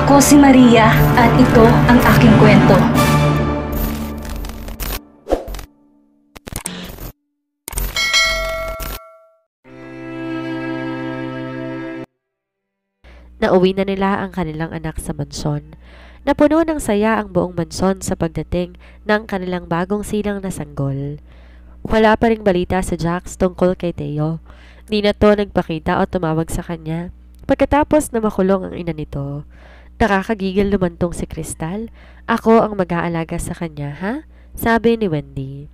Ako si Maria at ito ang aking kwento. Nauwi na nila ang kanilang anak sa mansyon. Napuno ng saya ang buong mansyon sa pagdating ng kanilang bagong silang na sanggol. Wala pa ring balita sa Jax tungkol kay Teo. Di na to nagpakita o tumawag sa kanya pagkatapos na makulong ang ina nito. Nakakagigil lumantong si Crystal. Ako ang mag-aalaga sa kanya, ha? Sabi ni Wendy.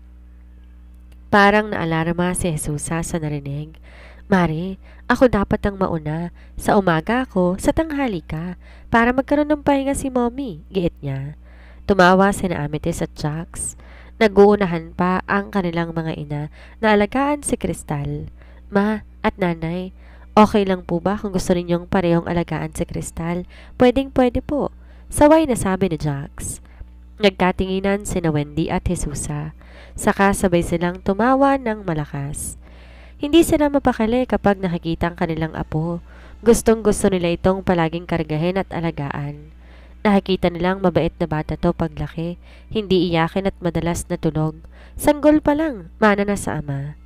Parang naalarma si Jesusa sa narinig. Mari, ako dapat ang mauna. Sa umaga ako, sa tanghali ka, para magkaroon ng pahinga si Mommy, giit niya. Tumawa sina Amethyst at Jax. Nag-uunahan pa ang kanilang mga ina na alagaan si Crystal. Ma at nanay, okay lang po ba kung gusto ninyong parehong alagaan si Crystal? Pwedeng-pwede po, saway na sabi ni Jax. Nagkatinginan sina Wendy at Jesusa, saka sabay silang tumawa ng malakas. Hindi sila mapakali kapag nakikita ang kanilang apo. Gustong-gusto nila itong palaging kargahin at alagaan. Nakikita nilang mabait na bata to paglaki, hindi iyakin at madalas na tunog. Sanggol pa lang, mana na sa ama.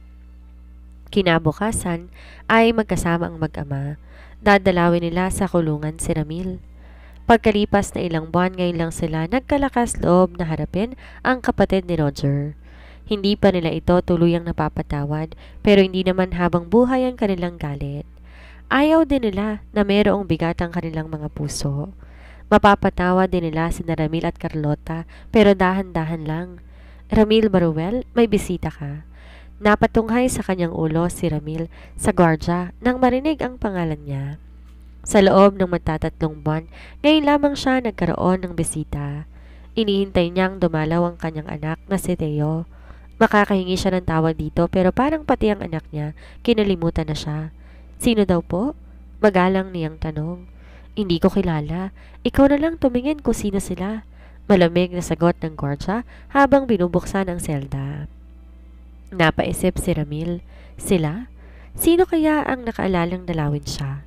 Kinabukasan ay magkasama ang mag-ama. Dadalawin nila sa kulungan si Ramil. Pagkalipas na ilang buwan, ngayon lang sila nagkalakas loob na harapin ang kapatid ni Roger. Hindi pa nila ito tuluyang napapatawad, pero hindi naman habang buhay ang kanilang galit. Ayaw din nila na mayroong bigat ang kanilang mga puso. Mapapatawad din nila si Ramil at Carlota, pero dahan-dahan lang. Ramil Baruel, may bisita ka. Napatunghay sa kanyang ulo si Ramil sa gwardya nang marinig ang pangalan niya. Sa loob ng magtatatlong buwan, ngayon lamang siya nagkaroon ng bisita. Inihintay niyang dumalaw ang kanyang anak na si Teo. Makakahingi siya ng tawag dito pero parang pati ang anak niya, kinalimutan na siya. Sino daw po? Magalang niyang tanong. Hindi ko kilala. Ikaw na lang tumingin kung sino sila. Malamig na sagot ng gwardya habang binubuksan ang selda. Napaisip si Ramil. Sila? Sino kaya ang nakaalalang dalawin siya?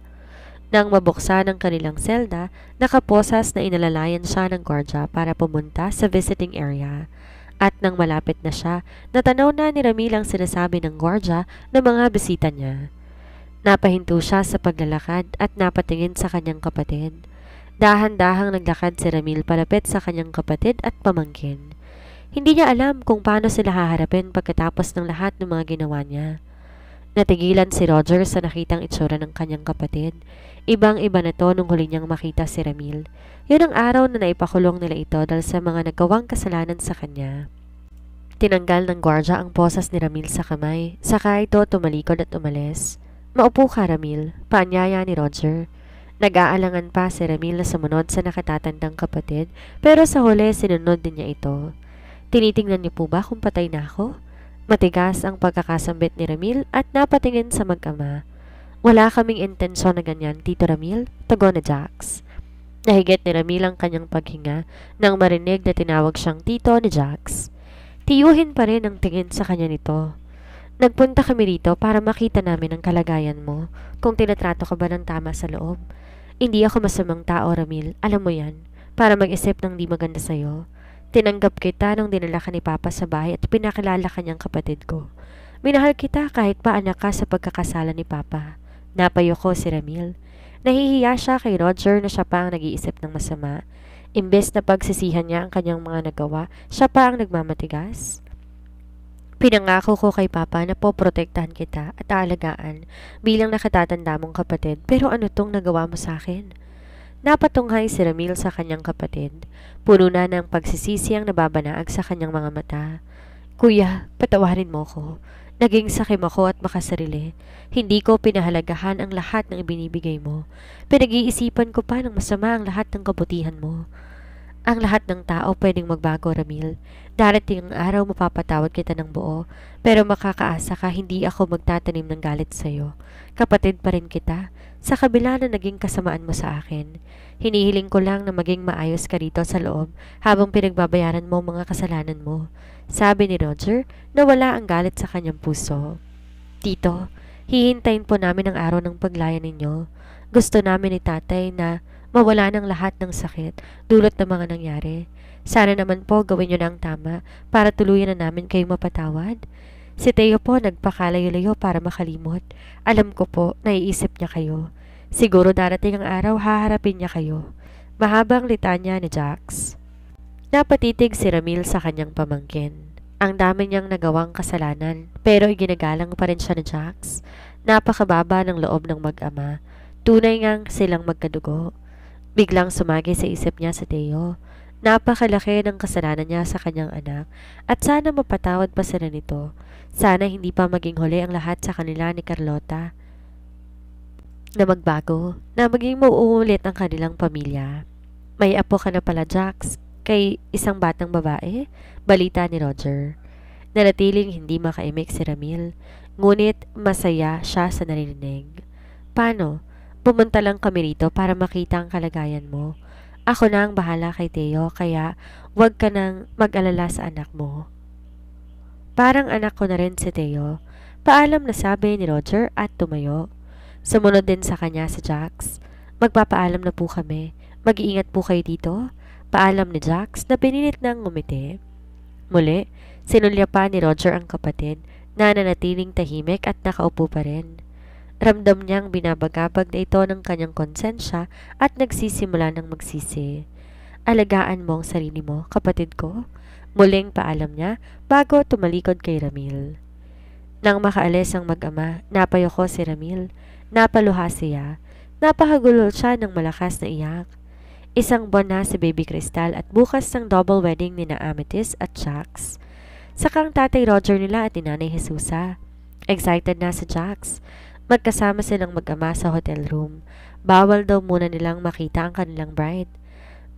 Nang mabuksan ang kanilang selda, nakaposas na inalalayan siya ng gwardya para pumunta sa visiting area. At nang malapit na siya, natanaw na ni Ramil ang sinasabi ng gwardya ng mga bisita niya. Napahinto siya sa paglalakad at napatingin sa kanyang kapatid. Dahan-dahang naglakad si Ramil palapit sa kanyang kapatid at pamangkin. Hindi niya alam kung paano sila haharapin pagkatapos ng lahat ng mga ginawa niya. Natigilan si Roger sa nakitang itsura ng kanyang kapatid. Ibang-iba na to nung huli niyang makita si Ramil. Yun ang araw na naipakulong nila ito dahil sa mga nagawang kasalanan sa kanya. Tinanggal ng gwardya ang posas ni Ramil sa kamay, saka ito tumalikod at umalis. Maupo ka, Ramil, paanyaya ni Roger. Nag-aalangan pa si Ramil na sumunod sa nakatatandang kapatid, pero sa huli sinunod din niya ito. Tinitingnan niyo po ba kung patay na ako? Matigas ang pagkakasambit ni Ramil at napatingin sa mag-ama. Wala kaming intensyon na ganyan, Tito Ramil, tago na Jax. Nahigit ni Ramil ang kanyang paghinga nang marinig na tinawag siyang tito ni Jax. Tiyuhin pa rin ang tingin sa kanya nito. Nagpunta kami rito para makita namin ang kalagayan mo, kung tinatrato ka ba ng tama sa loob. Hindi ako masamang tao, Ramil, alam mo yan, para mag-isip ng di maganda sa'yo. Tinanggap kita nung dinala ka ni Papa sa bahay at pinakilala kanyang kapatid ko. Minahal kita kahit pa anak ka sa pagkakasala ni Papa. Napayo ko si Ramil. Nahihiya siya kay Roger na siya pa ang nag-iisip ng masama. Imbes na pagsisihan niya ang kanyang mga nagawa, siya pa ang nagmamatigas. Pinangako ko kay Papa na poprotektahan kita at aalagaan bilang nakatatanda mong kapatid, pero ano tong nagawa mo sa akin? Napatunghay si Ramil sa kanyang kapatid. Puno na ng pagsisisi ang nababanaag sa kanyang mga mata. Kuya, patawarin mo ko. Naging sakim ako at makasarili. Hindi ko pinahalagahan ang lahat ng ibinibigay mo. Pinag-iisipan ko pa ng masama ang lahat ng kabutihan mo. Ang lahat ng tao pwedeng magbago, Ramil. Darating ang araw mapapatawad kita ng buo, pero makakaasa ka hindi ako magtatanim ng galit sa'yo. Kapatid pa rin kita, sa kabila na naging kasamaan mo sa akin. Hinihiling ko lang na maging maayos ka rito sa loob habang pinagbabayaran mo mga kasalanan mo. Sabi ni Roger na wala ang galit sa kanyang puso. Tito, hihintayin po namin ang araw ng paglaya ninyo. Gusto namin ni tatay na Mawala ng lahat ng sakit, dulot ng mga nangyari. Sana naman po gawin niyo na ang tama para tuluyan na namin kayong mapatawad. Si Teo po nagpakalayo-layo para makalimot. Alam ko po, naiisip niya kayo. Siguro darating ang araw haharapin niya kayo. Mahabang litanya ni Jax. Napatitig si Ramil sa kanyang pamangkin. Ang dami niyang nagawang kasalanan, pero iginagalang pa rin siya ni Jax. Napakababa ng loob ng mag-ama. Tunay ngang silang magkadugo. Biglang sumagi sa isip niya si Teo. Napakalaki ng kasalanan niya sa kanyang anak at sana mapatawad pa sila nito. Sana hindi pa maging huli ang lahat sa kanila ni Carlota. Na magbago, na maging mauulit ang kanilang pamilya. May apo ka na pala, Jax, kay isang batang babae? Balita ni Roger. Nanatiling hindi makaimik si Ramil, ngunit masaya siya sa narinig. Paano? Pumunta lang kami rito para makita ang kalagayan mo. Ako na ang bahala kay Teo, kaya huwag ka nang mag-alala sa anak mo. Parang anak ko na rin si Teo. Paalam na sabi ni Roger at tumayo. Sumunod din sa kanya si Jax. Magpapaalam na po kami. Mag-iingat po kayo dito. Paalam ni Jax na pinilit nang ngumiti. Muli, sinulya pa ni Roger ang kapatid na nanatiling tahimik at nakaupo pa rin. Ramdam niyang binabagabag na ito ng kanyang konsensya at nagsisimula ng magsisi. Alagaan mo ang sarili mo, kapatid ko. Muling paalam niya bago tumalikod kay Ramil. Nang makaalis ang mag-ama, napayoko si Ramil. Napaluha siya. Napakagulol siya ng malakas na iyak. Isang buwan na si Baby Crystal at bukas ang double wedding ni na Amethyst at Jax. Sakang tatay Roger nila at ni Nanay Jesusa. Excited na si Jax. Magkasama silang mag-ama sa hotel room. Bawal daw muna nilang makita ang kanilang bride.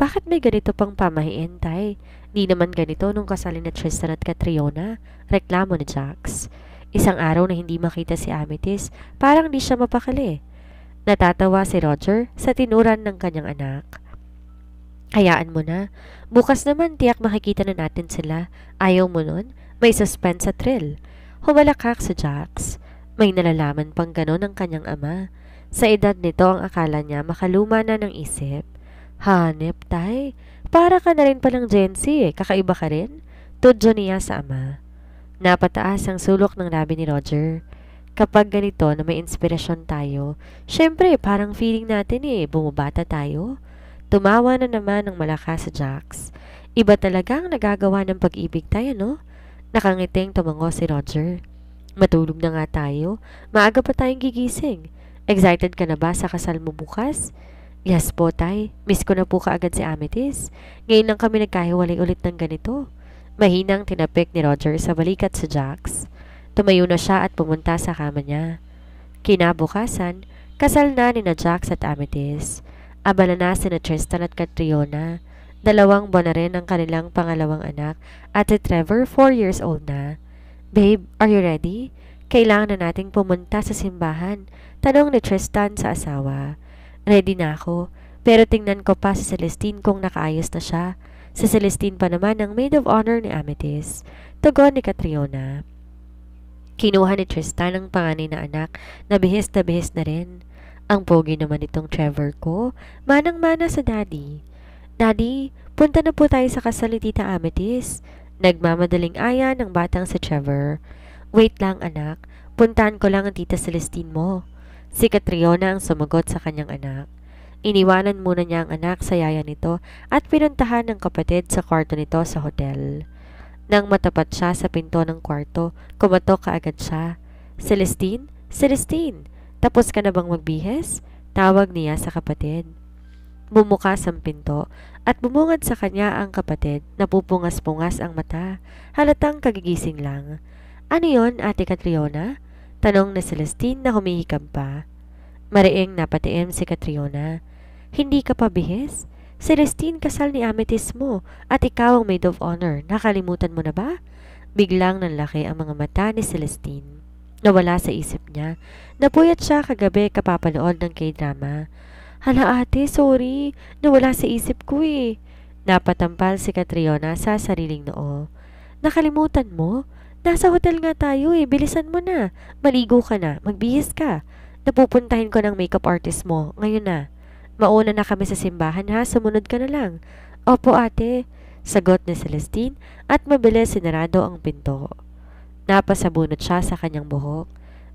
Bakit may ganito pang pamahiin, tay? Di naman ganito nung kasal ni Tristan at Catriona. Reklamo ni Jax. Isang araw na hindi makita si Amethyst, parang di siya mapakali. Natatawa si Roger sa tinuran ng kanyang anak. Hayaan mo na. Bukas naman tiyak makikita na natin sila. Ayaw mo nun? May suspense sa thrill. Humalakak si Jax. May nalalaman pang ganon ang kanyang ama. Sa edad nito ang akala niya makaluma na ng isip. Hanep, tay. Para ka na rin palang Gen Z eh. Kakaiba ka rin? Tudyo niya sa ama. Napataas ang sulok ng labi ni Roger. Kapag ganito na may inspirasyon tayo, syempre parang feeling natin bumabata tayo. Tumawa na naman ng malakas sa Jax. Iba talagang nagagawa ng pag-ibig tayo, no? Nakangiting tumango si Roger. Matulog na nga tayo. Maaga pa tayong gigising. Excited ka na ba sa kasal mo bukas? Yes po, tay. Miss ko na po kaagad si Amethyst. Ngayon lang kami nagkahiwalay ulit ng ganito. Mahinang tinapik ni Roger sa balikat sa Jax. Tumayo na siya at pumunta sa kama niya. Kinabukasan, kasal na ni na Jax at Amethyst. Abala na sina Tristan at Catriona. 2 buwan na rin ang kanilang pangalawang anak at si Trevor 4 years old na. Babe, are you ready? Kailangan na nating pumunta sa simbahan. Tanong ni Tristan sa asawa. Ready na ako, pero tingnan ko pa si Celestine kung nakaayos na siya. Si Celestine pa naman ang maid of honor ni Amethyst. Tugon ni Catriona. Kinuha ni Tristan ang panganay na anak na bihis na rin. Ang pogi naman itong Trevor ko, manang-mana sa daddy. Daddy, punta na po tayo sa kasal ni Tita Amethyst. Nagmamadaling aya ng batang si Trevor. Wait lang anak, puntahan ko lang ang Tita Celestine mo. Si Catriona ang sumagot sa kanyang anak. Iniwanan muna niya ang anak sa yaya nito at pinuntahan ng kapatid sa kwarto nito sa hotel. Nang matapat siya sa pinto ng kwarto, kumatok kaagad siya. Celestine? Celestine! Tapos ka na bang magbihis? Tawag niya sa kapatid. Bumukas ang pinto at bumungad sa kanya ang kapatid na pupungas-pungas ang mata. Halatang kagigising lang. Ano yon, Ate Catriona? Tanong ni Celestine na humihikam pa. Mariing napatiim si Catriona. Hindi ka pa bihis? Celestine, kasal ni Amethyst mo at ikaw ang maid of honor. Nakalimutan mo na ba? Biglang nanlaki ang mga mata ni Celestine. Nawala sa isip niya. Napuyat siya kagabi kapapanood ng K-drama. Hala ate, sorry. Nawala sa isip ko eh. Napatampal si Catriona sa sariling noo. Nakalimutan mo? Nasa hotel nga tayo eh. Bilisan mo na. Maligo ka na. Magbihis ka. Napupuntahin ko ng makeup artist mo. Ngayon na. Mauna na kami sa simbahan ha, sumunod ka na lang. Opo ate, sagot ni Celestine at mabilis sinarado ang pinto. Napasabunot siya sa kanyang buhok.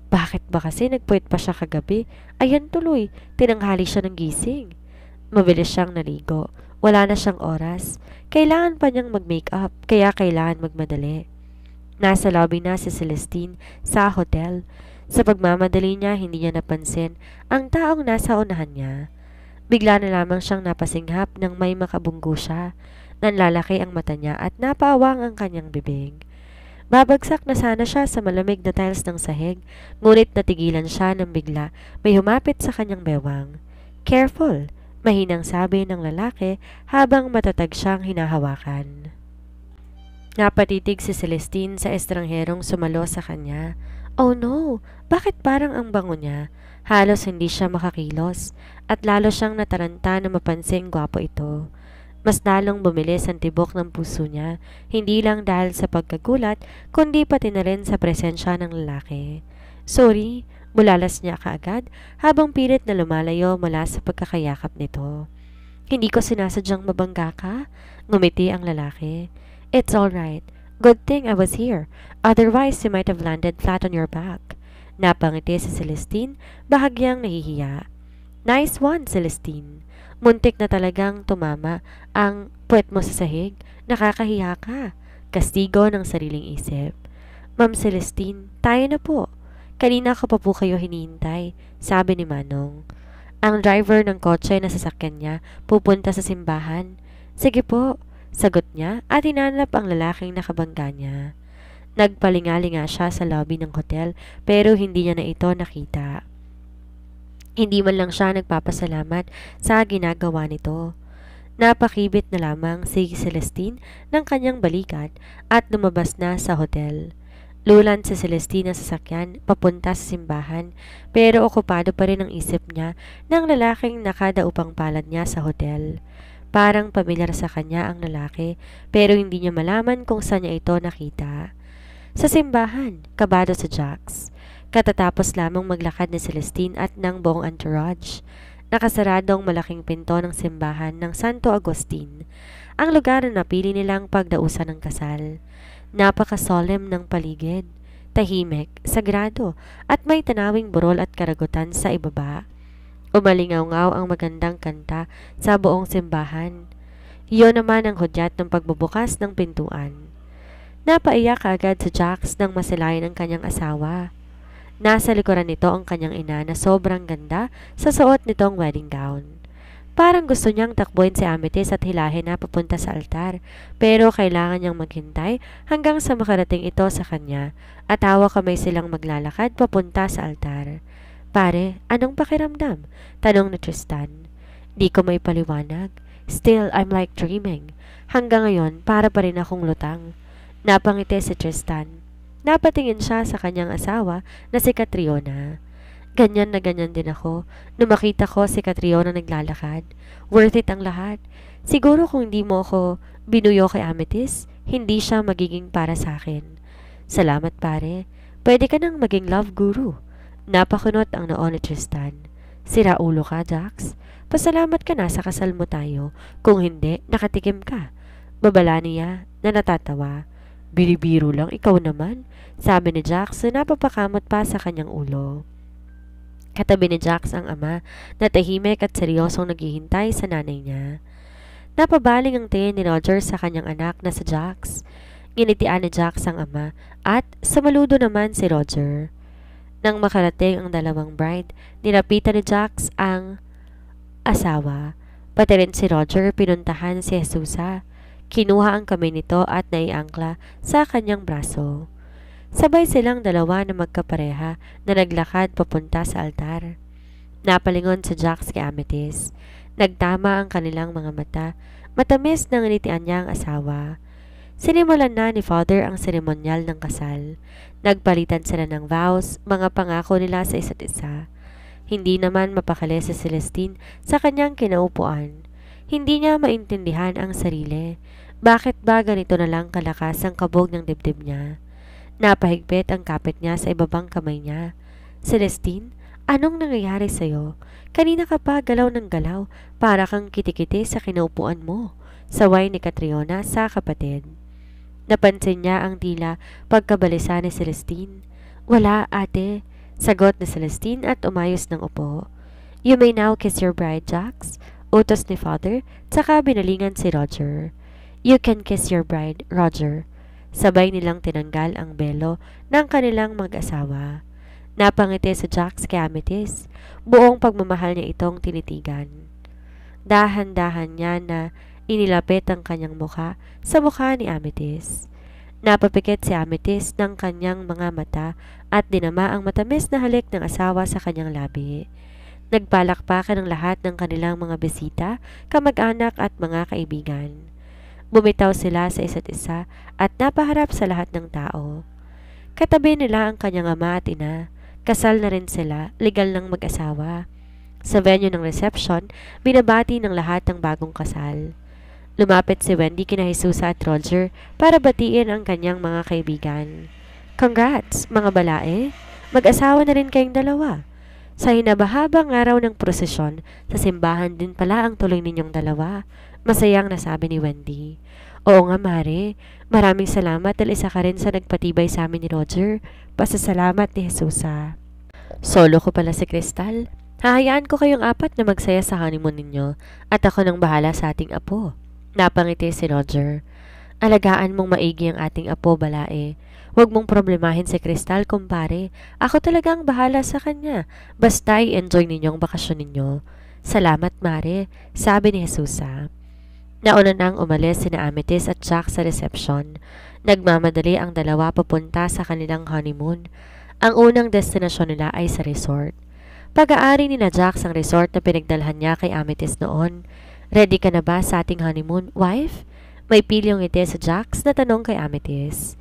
Bakit ba kasi nagpuwit pa siya kagabi? Ayan tuloy, tinanghali siya ng gising. Mabilis siyang naligo. Wala na siyang oras. Kailangan pa niyang mag-makeup, kaya kailangan magmadali. Nasa lobby na si Celestine sa hotel. Sa pagmamadali niya, hindi niya napansin ang taong nasa unahan niya. Bigla na lamang siyang napasinghap nang may makabunggo siya. Nanlalaki ang mata niya at napaawang ang kanyang bibig. Babagsak na sana siya sa malamig na tiles ng sahig, ngunit natigilan siya nang bigla may humapit sa kanyang bewang. Careful, mahinang sabi ng lalaki habang matatag siyang hinahawakan. Napatitig si Celestine sa estrangherong sumalo sa kanya. Oh no, bakit parang ang bango niya? Halos hindi siya makakilos at lalo siyang nataranta na mapansing gwapo ito. Mas lalong bumilis ang tibok ng puso niya, hindi lang dahil sa pagkagulat, kundi pati na rin sa presensya ng lalaki. Sorry, bulalas niya kaagad habang pilit na lumalayo mula sa pagkakayakap nito. Hindi ko sinasadyang mabangga ka, ngumiti ang lalaki. It's alright. Good thing I was here, otherwise you might have landed flat on your back. Napangiti si Celestine, bahagyang nahihiya. Nice one, Celestine. Muntik na talagang tumama ang puwet mo sa sahig. Nakakahiya ka. Kastigo ng sariling isip. Ma'am Celestine, tayo na po. Kanina ko pa po kayo hinihintay, sabi ni Manong. Ang driver ng kotse na sasakyan niya pupunta sa simbahan. Sige po, sagot niya at hinanap ang lalaking nakabangga niya. Nagpalingalinga siya sa lobby ng hotel pero hindi niya na ito nakita. Hindi man lang siya nagpapasalamat sa ginagawa nito. Napakibit na lamang si Celestine ng kanyang balikat at lumabas na sa hotel. Lulan si Celestine sa sasakyan papunta sa simbahan pero okupado pa rin ang isip niya ng lalaking nakadaupang palad niya sa hotel. Parang pamilyar sa kanya ang lalaki pero hindi niya malaman kung saan niya ito nakita. Sa simbahan, kabado sa Jax. Katatapos lamang maglakad ni Celestine at ng buong entourage. Nakasaradong malaking pinto ng simbahan ng Santo Agustin, ang lugar na napili nilang pagdausan ng kasal. Napaka-solemn ng paligid, tahimik, sagrado, at may tanawing burol at karagutan sa ibaba. Umalingaw-ngaw ang magandang kanta sa buong simbahan. Iyon naman ang hudyat ng pagbubukas ng pintuan. Napaiyak agad si Jax nang masilayan ang kanyang asawa. Nasa likuran nito ang kanyang ina na sobrang ganda sa suot nitong wedding gown. Parang gusto niyang takbuhin si Amethyst at hilahin na papunta sa altar, pero kailangan niyang maghintay hanggang sa makarating ito sa kanya at hawak kamay silang maglalakad papunta sa altar. Pare, anong pakiramdam? Tanong ni Tristan. Di ko may paliwanag. Still, I'm like dreaming. Hanggang ngayon, para pa rin akong lutang. Napangiti si Tristan. Napatingin siya sa kanyang asawa na si Catriona. Ganyan na ganyan din ako nung makita ko si Catriona naglalakad. Worth it ang lahat. Siguro kung hindi mo ako binuyo kay Amethyst, hindi siya magiging para sa akin. Salamat pare. Pwede ka nang maging love guru. Napakunot ang noo ni Tristan. Sira ulo ka, Jax. Pasalamat ka na sa kasal mo tayo. Kung hindi, nakatikim ka. Babala niya na natatawa. Biro-biro lang, ikaw naman, sabi ni Jax na napapakamot pa sa kanyang ulo. Katabi ni Jax ang ama na tahimik at seryosong naghihintay sa nanay niya. Napabaling ang tingin ni Roger sa kanyang anak na si Jax. Nginitian ni Jax ang ama at sumaludo naman si Roger. Nang makarating ang dalawang bride, nilapitan ni Jax ang asawa. Pati rin si Roger pinuntahan si Jesusa. Kinuha ang kamay nito at naiangkla sa kanyang braso. Sabay silang dalawa na magkapareha na naglakad papunta sa altar. Napalingon si Jax kay Amethyst. Nagtama ang kanilang mga mata. Matamis na nganitian niya ang asawa. Sinimulan na ni Father ang seremonyal ng kasal. Nagpalitan sila ng vows, mga pangako nila sa isa't isa. Hindi naman mapakali si Celestine sa kanyang kinaupuan. Hindi niya maintindihan ang sarili. Bakit ba ganito na lang kalakas ang kabog ng dibdib niya? Napahigpit ang kapit niya sa ibabang kamay niya. Celestine, Anong nangyayari sa'yo? Kanina ka pa galaw ng galaw para kang kitikiti sa kinaupuan mo. Saway ni Catriona sa kapatid. Napansin niya ang tila pagkabalisa ni Celestine. Wala, ate. Sagot ni Celestine at umayos ng upo. You may now kiss your bride, Jax. Utos ni Father, tsaka binalingan si Roger. You can kiss your bride, Roger. Sabay nilang tinanggal ang belo ng kanilang mag-asawa. Napangiti si Jax kay Amethyst. Buong pagmamahal niya itong tinitigan. Dahan-dahan niya na inilapit ang kanyang mukha sa mukha ni Amethyst. Napapikit si Amethyst ng kanyang mga mata at dinama ang matamis na halik ng asawa sa kanyang labi. Nagpalakpakan ng lahat ng kanilang mga bisita, kamag-anak at mga kaibigan. Bumitaw sila sa isa't isa at napaharap sa lahat ng tao. Katabi nila ang kanyang ama at ina. Kasal na rin sila, legal ng mag-asawa. Sa venue ng reception, binabati ng lahat ng bagong kasal. Lumapit si Wendy kina Jesusa at Roger para batiin ang kanyang mga kaibigan. Congrats, mga balae! Mag-asawa na rin kayong dalawa. Sa hinabahabang araw ng prosesyon, sa simbahan din pala ang tuloy ninyong dalawa. Masayang nasabi ni Wendy. Oo nga, Mare. Maraming salamat dahil isa ka rin sa nagpatibay sa amin ni Roger. Pasasalamat ni Jesusa. Solo ko pala si Crystal. Hahayaan ko kayong apat na magsaya sa honeymoon ninyo at ako nang bahala sa ating apo. Napangiti si Roger. Alagaan mong maigi ang ating apo, balae. Huwag mong problemahin si Crystal, kumpare. Ako talagang bahala sa kanya. Basta i-enjoy ninyong bakasyon ninyo. Salamat, Mare, sabi ni Jesusa. Nauna nang umalis sina Amethyst at Jax sa reception. Nagmamadali ang dalawa papunta sa kanilang honeymoon. Ang unang destinasyon nila ay sa resort. Pag-aari ni na Jax ang resort na pinagdalhan niya kay Amethyst noon. Ready ka na ba sa ating honeymoon, wife? May pilyong ngiti sa Jax na tanong kay Amethyst.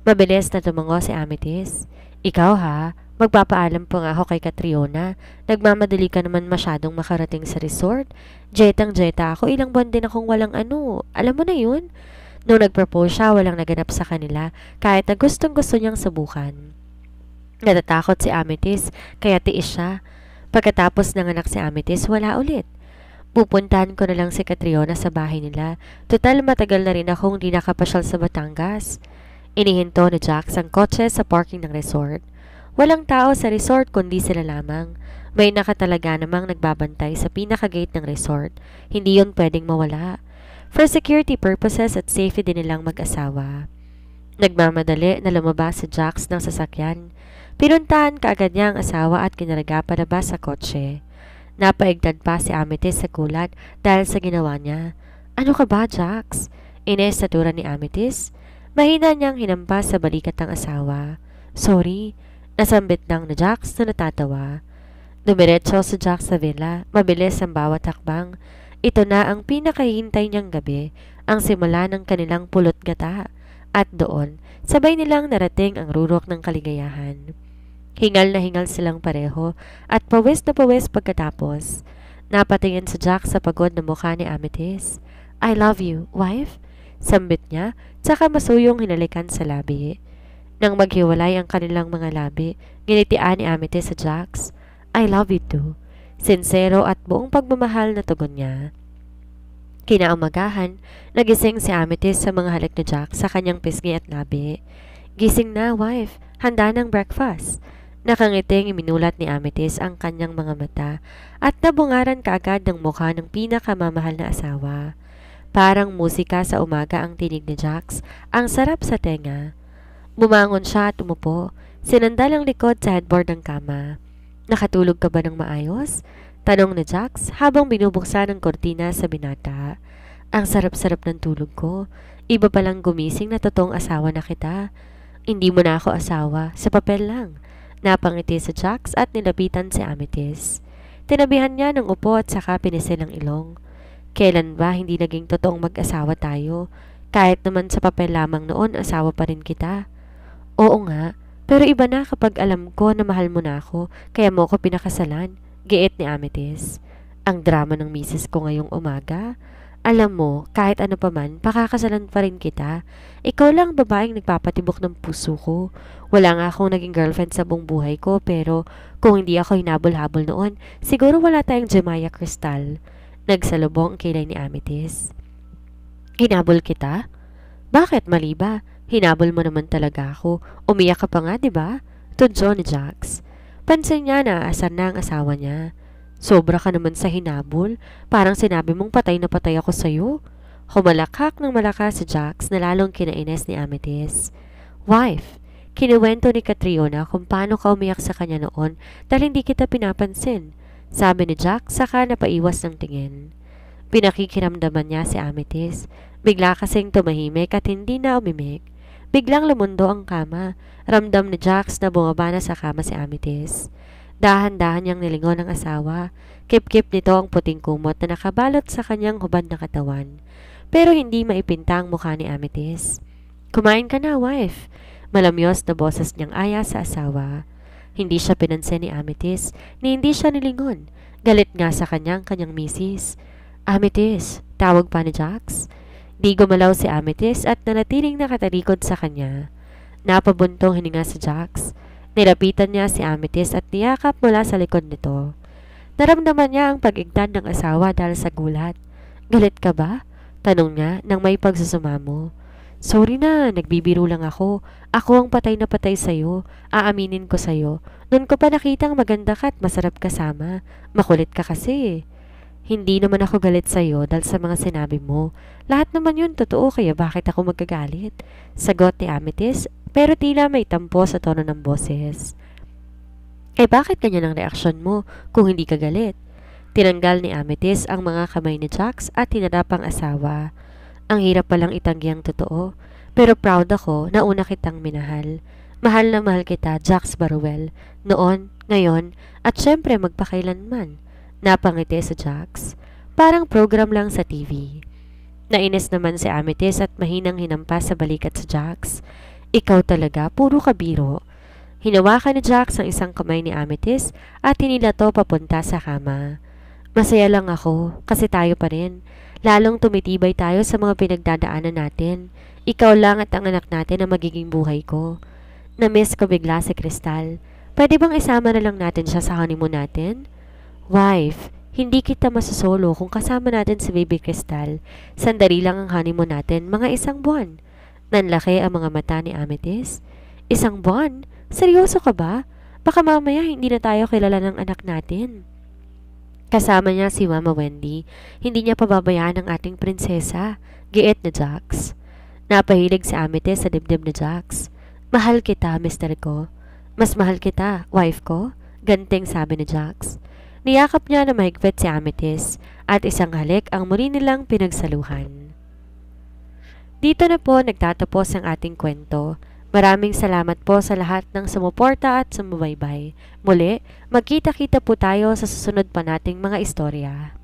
Mabilis na tumango si Amethyst. Ikaw ha? Magpapaalam po nga ako kay Catriona. Nagmamadali ka naman masyadong makarating sa resort. Jetang-jeta ako, ilang buwan din akong walang ano. Alam mo na yun? Nung nag-propose siya, walang naganap sa kanila kahit na gustong-gusto niyang subukan. Natatakot si Amethyst, kaya tiis siya. Pagkatapos ng anak si Amethyst, wala ulit. Pupuntahan ko na lang si Catriona sa bahay nila. Total matagal na rin akong di nakapasyal sa Batangas. Inihinto ni Jax ang kotse sa parking ng resort. Walang tao sa resort kundi sila lamang. May nakatalaga namang nagbabantay sa pinaka-gate ng resort. Hindi yun pwedeng mawala. For security purposes at safety din nilang mag-asawa. Nagmamadali na lumabas si Jax ng sasakyan. Pinuntahan kaagad niya ang asawa at kinaraga palabas sa kotse. Napaigtad pa si Amethyst sa gulat dahil sa ginawa niya. Ano ka ba, Jax? Ines sa tura ni Amethyst. Mahina niyang hinampas sa balikat ng asawa. Sorry. Nasambit lang na Jax na natatawa. Dumiretso si Jax sa villa, mabilis ang bawat hakbang. Ito na ang pinakahihintay niyang gabi, ang simula ng kanilang pulot gata. At doon, sabay nilang narating ang rurok ng kaligayahan. Hingal na hingal silang pareho at pawis na pawis pagkatapos. Napatingin si Jax sa pagod na mukha ni Amethyst. I love you, wife? Sambit niya, tsaka masuyong hinalikan sa labi. Nang maghiwalay ang kanilang mga labi, ginitian ni Amethyst sa Jax. I love you too. Sincero at buong pagmamahal na tugon niya. Kinaumagahan, nagising si Amethyst sa mga halik ni Jax sa kanyang pisngi at labi. Gising na, wife. Handa ng breakfast. Nakangiting iminulat ni Amethyst ang kanyang mga mata at nabungaran kaagad ng mukha ng pinakamamahal na asawa. Parang musika sa umaga ang tinig ni Jax, ang sarap sa tenga. Bumangon siya at umupo. Sinandal ang likod sa headboard ng kama. Nakatulog ka ba ng maayos? Tanong ni Jax habang binubuksan ang kortina sa binata. Ang sarap-sarap ng tulog ko. Iba palang gumising na totoong asawa na kita. Hindi mo na ako asawa, sa papel lang. Napangiti si Jax at nilapitan si Amethyst. Tinabihan niya ng upo at saka pinisil ang ilong. Kailan ba hindi naging totoong mag-asawa tayo? Kahit naman sa papel lamang noon, asawa pa rin kita. Oo nga, pero iba na kapag alam ko na mahal mo na ako, kaya mo ako pinakasalan, giit ni Amethyst. Ang drama ng misis ko ngayong umaga. Alam mo, kahit ano pa man, pakakasalan pa rin kita. Ikaw lang ang babaeng nagpapatibok ng puso ko. Wala nga akong naging girlfriend sa buong buhay ko, pero kung hindi ako hinabol-habol noon, siguro wala tayong Jemaya Crystal. Nagsalubong ang kilay ni Amethyst. Hinabol kita? Bakit, mali ba? Hinabol mo naman talaga ako. Umiyak ka pa nga, di ba? Tudyo ni Jax. Pansin niya na asan na ang asawa niya. Sobra ka naman sa hinabol. Parang sinabi mong patay na patay ako sa'yo. Humalakhak ng malakas si Jax na lalong kinainis ni Amethyst. Wife, kinuwento ni Catriona kung paano ka umiyak sa kanya noon dahil hindi kita pinapansin. Sabi ni Jax saka napaiwas ng tingin. Pinakikiramdaman niya si Amethyst. Bigla kasing tumahimik at hindi na umimik. Biglang lumundo ang kama. Ramdam ni Jax na bumaba na sa kama si Amethyst. Dahan-dahan niyang nilingon ang asawa. Kip-kip nito ang puting kumot na nakabalot sa kanyang hubad na katawan. Pero hindi maipinta ang mukha ni Amethyst. Kumain ka na, wife. Malamyos na boses niyang aya sa asawa. Hindi siya pinansin ni Amethyst, ni hindi siya nilingon. Galit nga sa kanyang misis. Amethyst, tawag pa ni Jax. Di gumalaw si Amethyst at nanatiling nakatalikod sa kanya. Napabuntong hininga si Jax. Nilapitan niya si Amethyst at niyakap mula sa likod nito. Naramdaman niya ang pag-igtan ng asawa dahil sa gulat. Galit ka ba? Tanong niya nang may pagsusumamo. Sorry na, nagbibiro lang ako. Ako ang patay na patay sa'yo. Aaminin ko sa'yo. Noon ko pa nakitang maganda ka at masarap kasama. Makulit ka kasi. Hindi naman ako galit sa'yo dahil sa mga sinabi mo. Lahat naman yun totoo kaya bakit ako magagalit? Sagot ni Amethyst pero tila may tampo sa tono ng boses. Bakit ganyan ang reaksyon mo kung hindi ka galit? Tinanggal ni Amethyst ang mga kamay ni Jax at hinarap ang asawa. Ang hirap palang itanggi ang totoo, pero proud ako na una kitang minahal. Mahal na mahal kita, Jax Baruel. Noon, ngayon, at syempre magpakailanman. Napangiti sa Jax. Parang program lang sa TV. Nainis naman si Amethyst at mahinang hinampas sa balikat sa Jax. Ikaw talaga, puro kabiro. Hinawakan ni Jax ang isang kamay ni Amethyst at hinilato papunta sa kama. Masaya lang ako kasi tayo pa rin. Lalong tumitibay tayo sa mga pinagdadaanan natin. Ikaw lang at ang anak natin ang magiging buhay ko. Na-miss ko bigla si Crystal. Pwede bang isama na lang natin siya sa honeymoon natin? Wife, hindi kita masasolo kung kasama natin si Baby Crystal. Sandali lang ang honeymoon natin, mga 1 buwan. Nanlaki ang mga mata ni Amethyst. 1 buwan? Seryoso ka ba? Baka mamaya hindi na tayo kilala ng anak natin. Kasama niya si Mama Wendy. Hindi niya pababayaan ang ating prinsesa. Giit ni Jax. Napahilig si Amethyst sa dibdib ni Jax. Mahal kita, mister ko. Mas mahal kita, wife ko. Ganting sabi ni Jax. Niyakap niya na mahigpit si Amethyst at isang halik ang muli nilang pinagsaluhan. Dito na po nagtatapos ang ating kwento. Maraming salamat po sa lahat ng sumuporta at sumubaybay. Muli, magkita-kita po tayo sa susunod pa nating mga istorya.